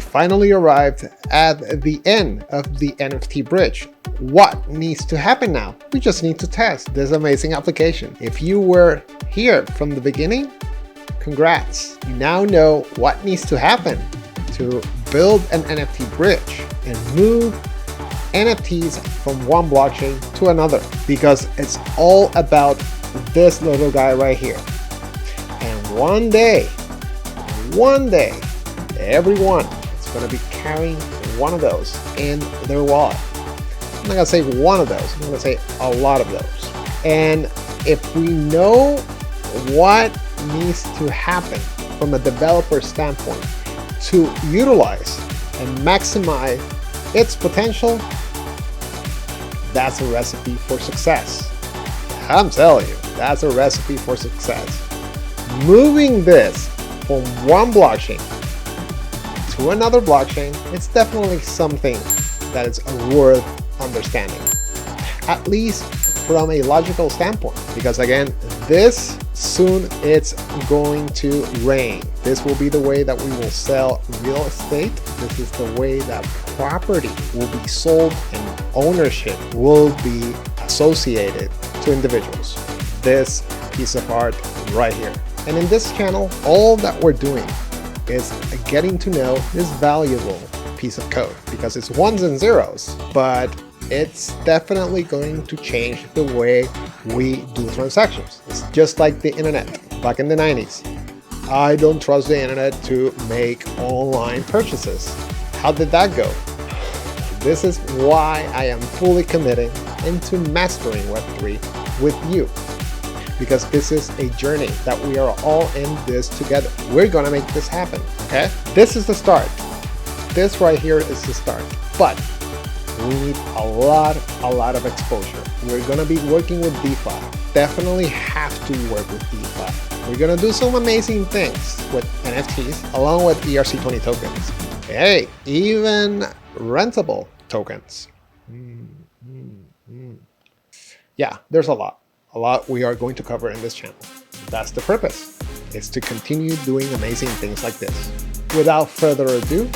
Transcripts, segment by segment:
finally arrived at the end of the NFT Bridge. What needs to happen now? We just need to test this amazing application. If you were here from the beginning, congrats. You now know what needs to happen to build an NFT bridge and move NFTs from one blockchain to another, because it's all about this little guy right here. And one day, everyone is going to be carrying one of those in their wallet. I'm not going to say one of those, I'm going to say a lot of those. And if we know what needs to happen from a developer standpoint to utilize and maximize its potential, that's a recipe for success. I'm telling you, that's a recipe for success. Moving this from one blockchain to another blockchain, it's definitely something that is worth understanding, at least from a logical standpoint, because again, this soon it's going to rain. This will be the way that we will sell real estate. This is the way that property will be sold and ownership will be associated to individuals. This piece of art right here. And in this channel, all that we're doing is getting to know this valuable piece of code, because it's ones and zeros, but it's definitely going to change the way we do transactions. It's just like the internet back in the 90s. I don't trust the internet to make online purchases. How did that go? This is why I am fully committed into mastering Web3 with you, because this is a journey that we are all in this together. We're gonna make this happen, okay? This is the start. This right here is the start, but we need a lot of exposure. We're gonna be working with DeFi. Definitely have to work with DeFi. We're gonna do some amazing things with NFTs along with ERC20 tokens. Hey, even rentable tokens. Yeah, there's a lot we are going to cover in this channel. That's the purpose, is to continue doing amazing things like this. Without further ado,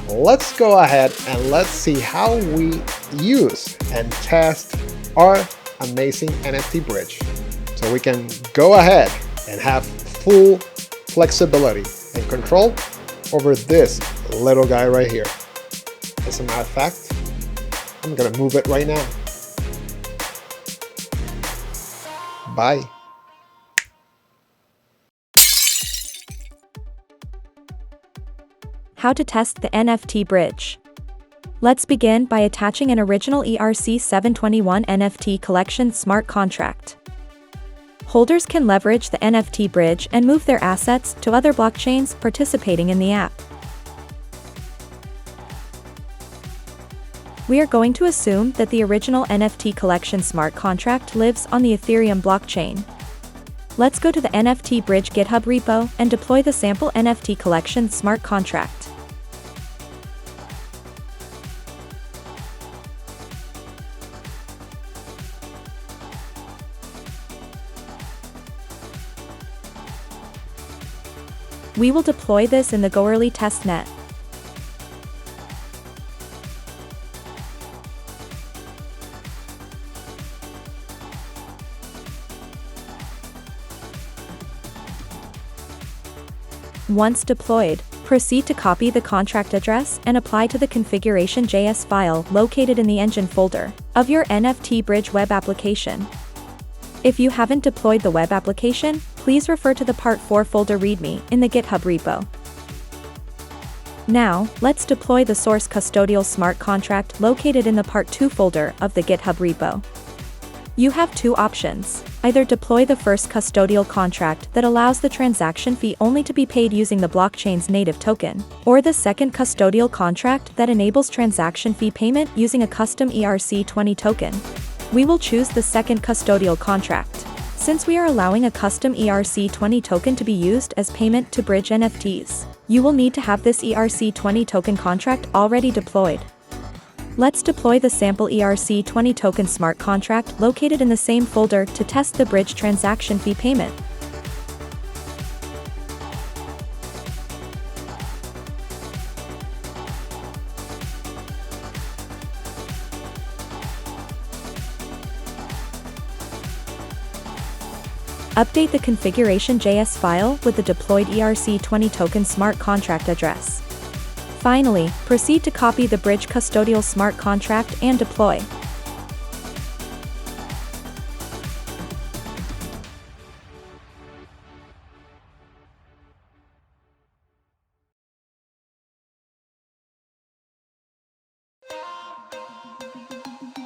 let's go ahead and let's see how we use and test our amazing NFT bridge, so we can go ahead and have full flexibility and control over this little guy right here. As a matter of fact, I'm gonna move it right now. Bye. How to test the NFT bridge. Let's begin by attaching an original ERC721 NFT collection smart contract. Holders can leverage the NFT bridge and move their assets to other blockchains participating in the app. We are going to assume that the original NFT collection smart contract lives on the Ethereum blockchain. Let's go to the NFT Bridge Github Repo and deploy the sample NFT collection smart contract. We will deploy this in the Goerli testnet. Once deployed, proceed to copy the contract address and apply to the configuration.js file located in the engine folder of your NFT Bridge web application. If you haven't deployed the web application, please refer to the Part 4 folder README in the Github repo. Now, let's deploy the source custodial smart contract located in the Part 2 folder of the Github repo. You have two options. Either deploy the first custodial contract that allows the transaction fee only to be paid using the blockchain's native token, or the second custodial contract that enables transaction fee payment using a custom ERC20 token. We will choose the second custodial contract, since we are allowing a custom ERC20 token to be used as payment to bridge NFTs. You will need to have this ERC20 token contract already deployed. Let's deploy the sample ERC20 token smart contract located in the same folder to test the bridge transaction fee payment. update the configuration.js file with the deployed ERC20 token smart contract address. Finally, proceed to copy the Bridge custodial smart contract and deploy.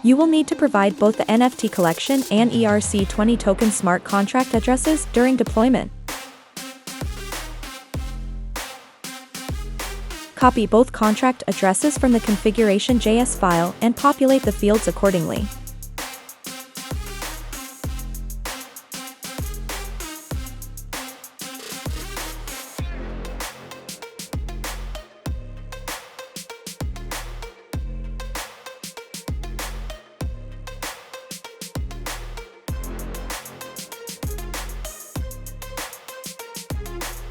You will need to provide both the NFT collection and ERC20 token smart contract addresses during deployment. Copy both contract addresses from the configuration.js file and populate the fields accordingly.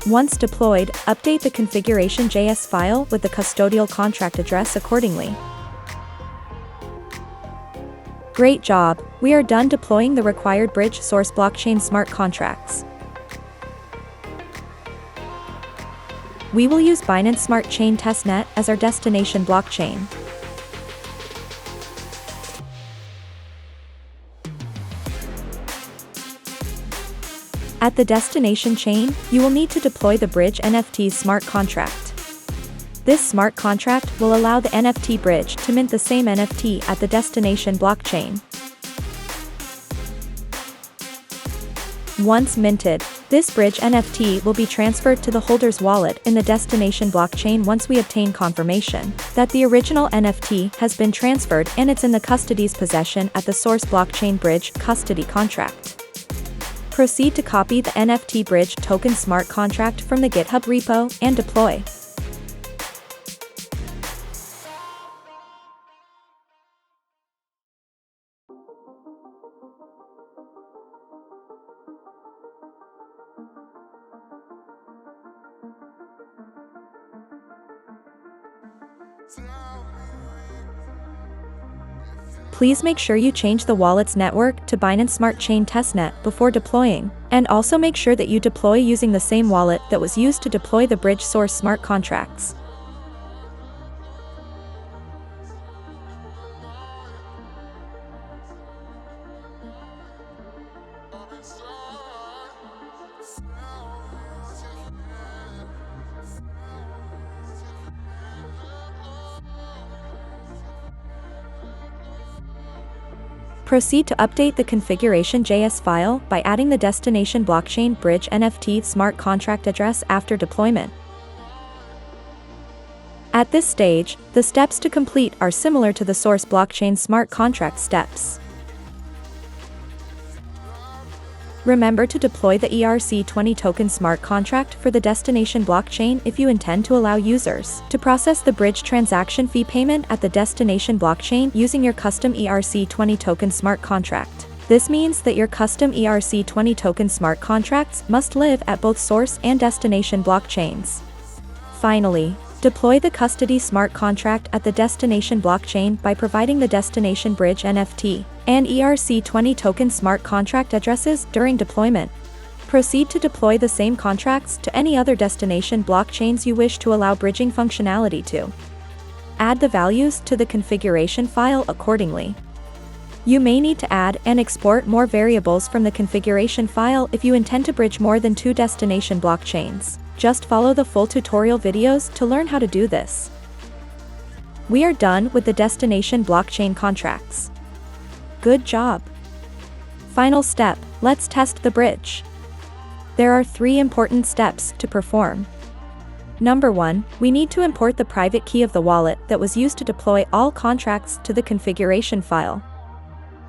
Once deployed, update the configuration.js file with the custodial contract address accordingly. Great job! We are done deploying the required Bridge source blockchain smart contracts. We will use Binance Smart Chain Testnet as our destination blockchain. At the destination chain, you will need to deploy the Bridge NFT smart contract. This smart contract will allow the NFT Bridge to mint the same NFT at the destination blockchain. Once minted, this Bridge NFT will be transferred to the holder's wallet in the destination blockchain once we obtain confirmation that the original NFT has been transferred and it's in the custody's possession at the source blockchain Bridge custody contract. Proceed to copy the NFT Bridge token smart contract from the Github repo and deploy. Please make sure you change the wallet's network to Binance Smart Chain Testnet before deploying, and also make sure that you deploy using the same wallet that was used to deploy the Bridge source smart contracts. Proceed to update the configuration.js file by adding the destination blockchain Bridge NFT smart contract address after deployment. At this stage, the steps to complete are similar to the source blockchain smart contract steps. Remember to deploy the ERC20 token smart contract for the destination blockchain if you intend to allow users to process the Bridge transaction fee payment at the destination blockchain using your custom ERC20 token smart contract. This means that your custom ERC20 token smart contracts must live at both source and destination blockchains. Finally, deploy the custody smart contract at the destination blockchain by providing the destination Bridge NFT and ERC20 token smart contract addresses during deployment. Proceed to deploy the same contracts to any other destination blockchains you wish to allow bridging functionality to. Add the values to the configuration file accordingly. You may need to add and export more variables from the configuration file if you intend to bridge more than 2 destination blockchains. Just follow the full tutorial videos to learn how to do this. We are done with the destination blockchain contracts. Good job! Final step, let's test the bridge. There are 3 important steps to perform. Number 1, we need to import the private key of the wallet that was used to deploy all contracts to the configuration file.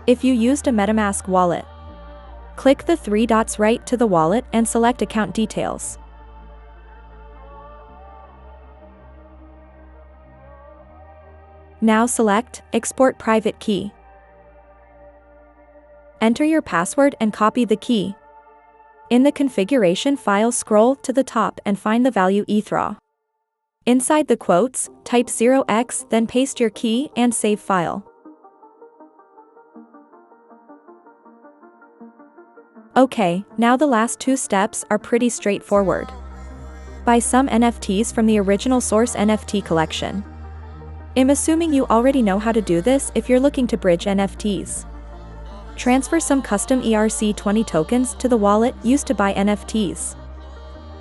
If you used a MetaMask wallet, click the 3 dots right to the wallet and select Account Details. Now select Export Private Key. Enter your password and copy the key. In the configuration file, scroll to the top and find the value ETH. Inside the quotes, type 0x, then paste your key and save file. Okay, now the last two steps are pretty straightforward. Buy some NFTs from the original source NFT collection. I'm assuming you already know how to do this if you're looking to bridge NFTs. Transfer some custom ERC20 tokens to the wallet used to buy NFTs.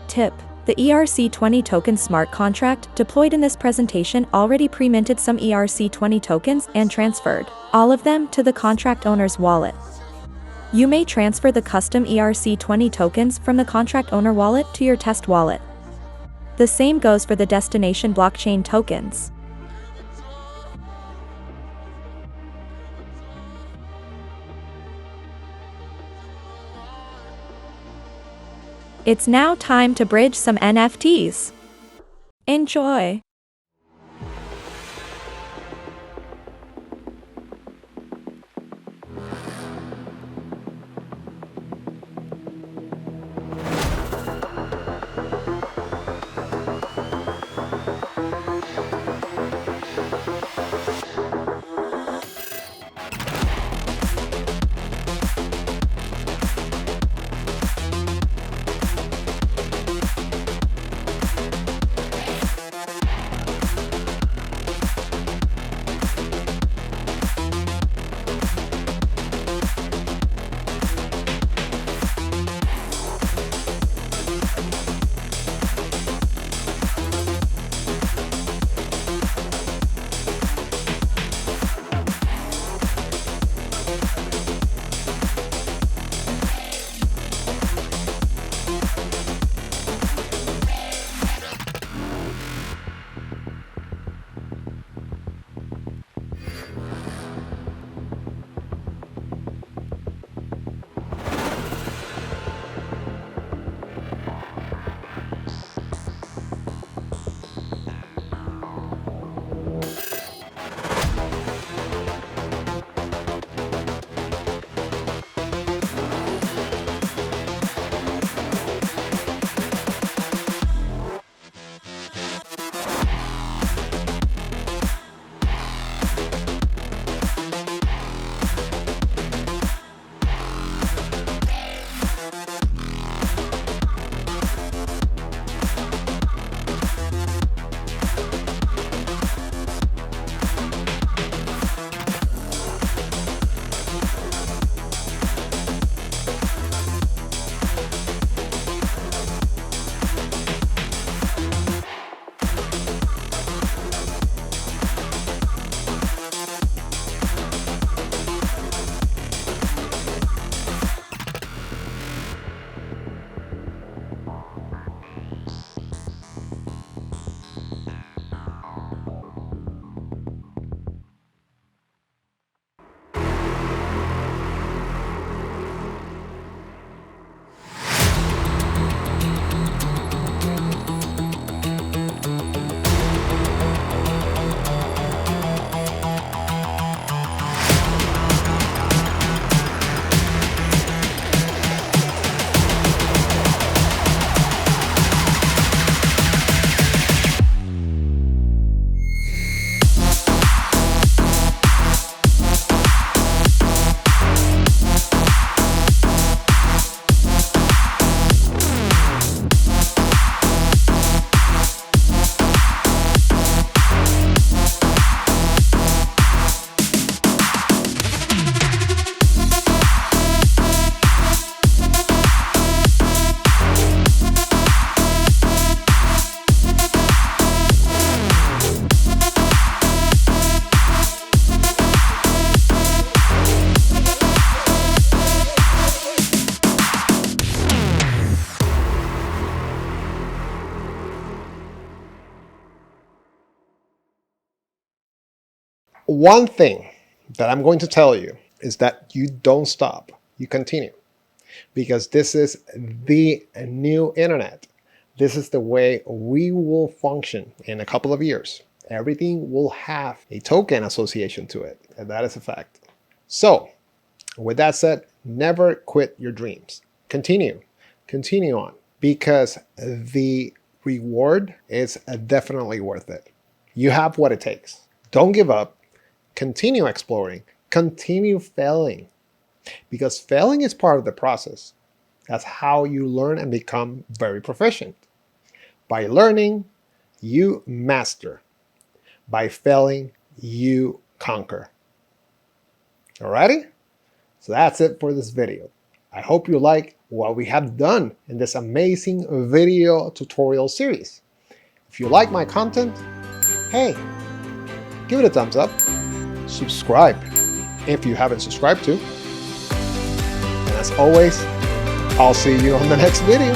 Tip: the ERC20 token smart contract deployed in this presentation already pre-minted some ERC20 tokens and transferred all of them to the contract owner's wallet. You may transfer the custom ERC20 tokens from the contract owner wallet to your test wallet. The same goes for the destination blockchain tokens. It's now time to bridge some NFTs. Enjoy! One thing that I'm going to tell you is that you don't stop, you continue, because this is the new internet. This is the way we will function in a couple of years. Everything will have a token association to it, and that is a fact. So, with that said, never quit your dreams. Continue on, because the reward is definitely worth it. You have what it takes. Don't give up. Continue exploring. Continue failing, because failing is part of the process. That's how you learn and become very proficient. By learning, you master. By failing, you conquer. Alrighty? So that's it for this video. I hope you like what we have done in this amazing video tutorial series. If you like my content, hey, give it a thumbs up, subscribe if you haven't subscribed to, and as always, I'll see you on the next video.